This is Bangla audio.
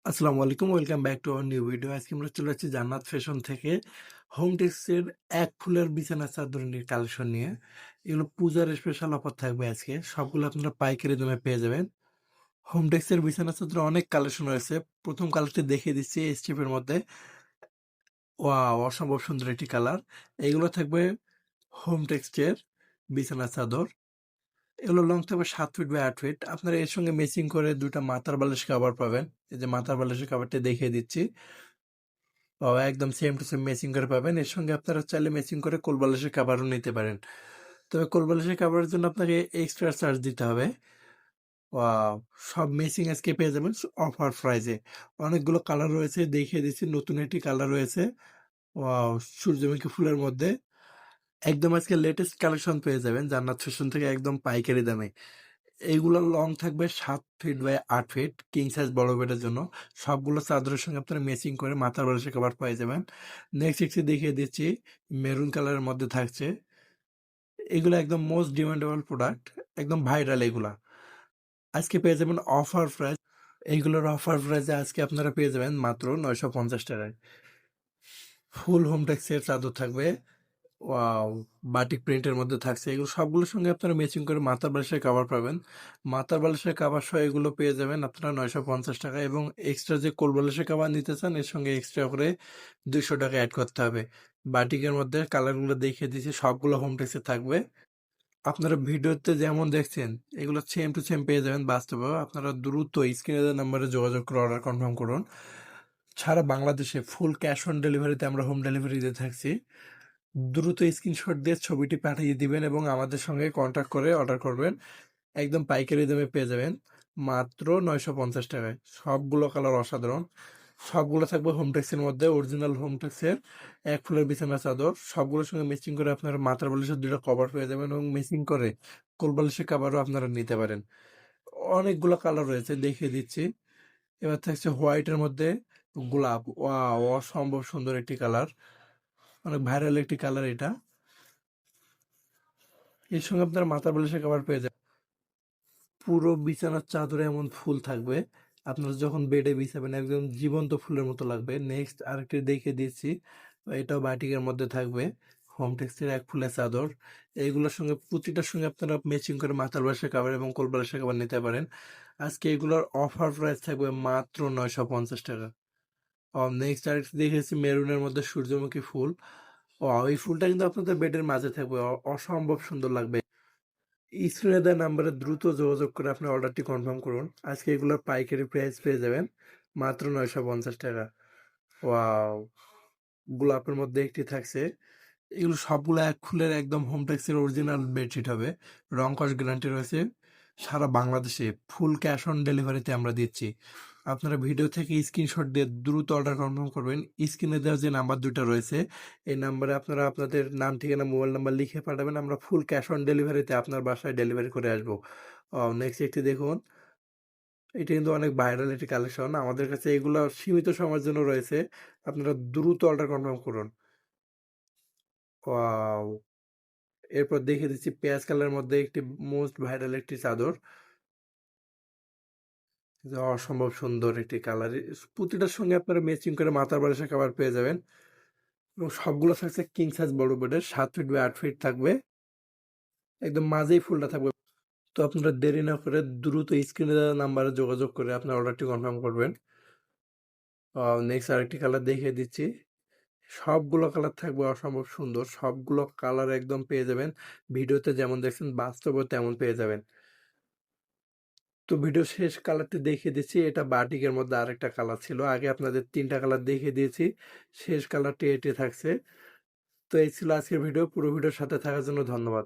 আসসালামু আলাইকুম। Welcome back to our new video. আজকে আমরা চলে যাচ্ছি জান্নাত ফ্যাশন থেকে হোম টেক্সের এক ফুলের বিছানার চাদর নিয়ে কালেকশন নিয়ে। এগুলো পূজার স্পেশাল অফার থাকবে আজকে। সবগুলো আপনারা পাইকারি দামে পেয়ে যাবেন। হোম টেক্সের বিছানার চাদরে অনেক কালেকশন রয়েছে। প্রথম কালারটি দেখিয়ে দিচ্ছি এই স্টেপের মধ্যে। ওয়াও! অসম্ভব সুন্দর একটি কালার। এগুলো থাকবে হোম টেক্সটের বিছানার চাদর। এগুলো লং থাকবে ৭ ফিট বাই ৮ ফিট। আপনারা এর সঙ্গে ম্যাচিং করে ২ টা মাথার বালিশ কভার পাবেন। এই যে মাথার বালিশের কভারটি দেখিয়ে দিচ্ছি। একদম সেম টু সেম ম্যাচিং করে পাবেন। এর সঙ্গে আপনারা চাইলে ম্যাচিং করে কোল বালিশের কভারও নিতে পারেন। তবে কোল বালিশের কভারের জন্য আপনাকে এক্সট্রা চার্জ দিতে হবে। ওয়াও! সব ম্যাচিং আজকে পেয়ে যাবেন অফার প্রাইজে। অনেকগুলো কালার রয়েছে দেখিয়ে দিচ্ছি। নতুন একটি কালার রয়েছে। ওয়াও! সূর্যমুখী ফুলের মধ্যে। একদম আজকে লেটেস্ট কালেকশন পেয়ে যাবেন জান্নাত ফ্যাশন থেকে একদম পাইকারি দামে। এইগুলোর লং থাকবে ৭ feet by ৮ feet king size বড় বেডের জন্য। সবগুলো চাদরের সঙ্গে আপনারা ম্যাচিং করে মাথার বালিশের কভার পেয়ে যাবেন। নেক্সট একটি দেখিয়ে দিচ্ছি মেরুন কালারের মধ্যে থাকছে। এগুলো একদম মোস্ট ডিমান্ডেবল প্রোডাক্ট, একদম ভাইরাল এগুলা। আজকে পেয়ে যাবেন অফার প্রাইস। এইগুলোর অফার প্রাইসে আজকে আপনারা পেয়ে যাবেন মাত্র ৳৯৫০ ফুল হোম টেক্সের চাদর থাকবে। ওয়াও! বাটিক প্রিন্টের মধ্যে থাকছে। এগুলো সবগুলোর সঙ্গে আপনারা ম্যাচিং করে মাথার বালিশের কভার পাবেন। মাথার বালিশের কভার সহ এগুলো পেয়ে যাবেন আপনারা ৳৯৫০ এবং এক্সট্রা যে কোল বালিশের কভার নিতে চান এর সঙ্গে এক্সট্রা করে ৳২০০ এড করতে হবে। বাটিকের মধ্যে কালারগুলো দেখিয়ে দিয়েছি সবগুলো হোম টেক্সে থাকবে। আপনারা ভিডিওতে যেমন দেখছেন এগুলো সেম টু সেম পেয়ে যাবেন বাস্তবেও। আপনারা দ্রুত স্ক্রিনে দেওয়া নাম্বারে যোগাযোগ করে অর্ডার কনফার্ম করুন। সারা বাংলাদেশে ফুল ক্যাশ অন ডেলিভারিতে আমরা হোম ডেলিভারি দিয়ে থাকছি। দ্রুত স্ক্রিনশট দিয়ে ছবিটি পাঠিয়ে দিবেন এবং আমাদের সঙ্গে কন্ট্যাক্ট করে অর্ডার করবেন। একদম পাইকারি দামে পেয়ে যাবেন মাত্র ৳৯৫০ সবগুলো কালার অসাধারণ। সবগুলো থাকবে হোমটেক্সের মধ্যে অরিজিনাল হোমটেক্সের এক ফুলের বিছানার চাদর। সবগুলোর সঙ্গে ম্যাচিং করে আপনারা মাথার বালিশের ২ টা কভার পেয়ে যাবেন এবং ম্যাচিং করে কোল বালিশের কভারও আপনারা নিতে পারেন। অনেকগুলো কালার রয়েছে দেখিয়ে দিচ্ছি। এবার থাকছে হোয়াইটের মধ্যে গোলাপ। ওয়াও! অসম্ভব সুন্দর একটি কালার। অনেক ভাইরাল একটি কালার এটা। এর সঙ্গে আপনারা মাথার বালিশের কভার পেয়ে যাবেন। পুরো বিছানার চাদরে এমন ফুল থাকবে। আপনারা যখন বেডে বিছাবেন একদম জীবন্ত ফুলের মতো লাগবে। নেক্সট আরেকটি দেখিয়ে দিচ্ছি। এটাও বাটিকের মধ্যে থাকবে। হোম টেক্সের এক ফুলের চাদর। এইগুলোর সঙ্গে প্রতিটার সঙ্গে আপনারা ম্যাচিং করে মাথার বালিশের কভার এবং কোল বালিশের কভার নিতে পারেন। আজকে এগুলোর অফার প্রাইস থাকবে মাত্র ৳৯৫০। নেক্সট আরেকটি দেখেছি মেরুনের মধ্যে সূর্যমুখী ফুল। এই ফুলটা কিন্তু আপনাদের বেডের মাঝে থাকবে। অসম্ভব সুন্দর লাগবে। স্ক্রিনে দেওয়া নাম্বারে দ্রুত যোগাযোগ করে আপনার অর্ডারটি কনফার্ম করুন। আজকে এগুলোর পাইকারি প্রাইস পেয়ে যাবেন মাত্র ৳৯৫০। ওয়াও! গোলাপের মধ্যে একটি থাকছে। এগুলো সবগুলো এক ফুলের একদম হোমটেক্সের অরিজিনাল বেডশিট হবে। রং কস গ্যারান্টি রয়েছে। সারা বাংলাদেশে ফুল ক্যাশ অন ডেলিভারিতে আমরা দিচ্ছি। আপনারা ভিডিও থেকে স্ক্রিনশট দিয়ে দ্রুত অর্ডার কনফার্ম করবেন। স্ক্রিনে দেওয়া যে নাম্বার ২ টা রয়েছে, এই নাম্বারে আপনারা আপনাদের নাম, ঠিকানা, মোবাইল নাম্বার লিখে পাঠাবেন। আমরা ফুল ক্যাশ অন ডেলিভারিতে আপনার বাসায় ডেলিভারি করে আসবো। নেক্সট একটি দেখুন। এটা কিন্তু অনেক ভাইরাল একটি কালেকশন। আমাদের কাছে এগুলো সীমিত সময়ের জন্য রয়েছে। আপনারা দ্রুত অর্ডার কনফার্ম করুন। ওয়াও! এরপর দেখিয়ে দিচ্ছি পেঁয়াজ কালারের মধ্যে একটি মোস্ট ভাইরাল একটি চাদর। যে অসম্ভব সুন্দর একটি কালার। প্রতিটার সঙ্গে আপনারা ম্যাচিং করে মাথার বালিশের কভার পেয়ে যাবেন এবং সবগুলো থাকছে কিং সাইজ বড় বেডের ৭ ফিট বাই ৮ ফিট থাকবে। একদম মাঝেই ফুলটা থাকবে। তো আপনারা দেরি না করে দ্রুত স্ক্রিনে দেওয়া নাম্বারে যোগাযোগ করে আপনার অর্ডারটি কনফার্ম করবেন। নেক্সট আরেকটি কালার দেখিয়ে দিচ্ছি। সবগুলো কালার থাকবে অসম্ভব সুন্দর। সবগুলো কালার একদম পেয়ে যাবেন। ভিডিওতে যেমন দেখছেন বাস্তবেও তেমন পেয়ে যাবেন। তো ভিডিও শেষ কালারটি দেখিয়ে দিচ্ছি। এটা বাটিকের মধ্যে আরেকটা কালার ছিল। আগে আপনাদের ৩ টা কালার দেখিয়ে দিয়েছি। শেষ কালারটি এটি থাকছে। তো এই ছিল আজকের ভিডিও। পুরো ভিডিওর সাথে থাকার জন্য ধন্যবাদ।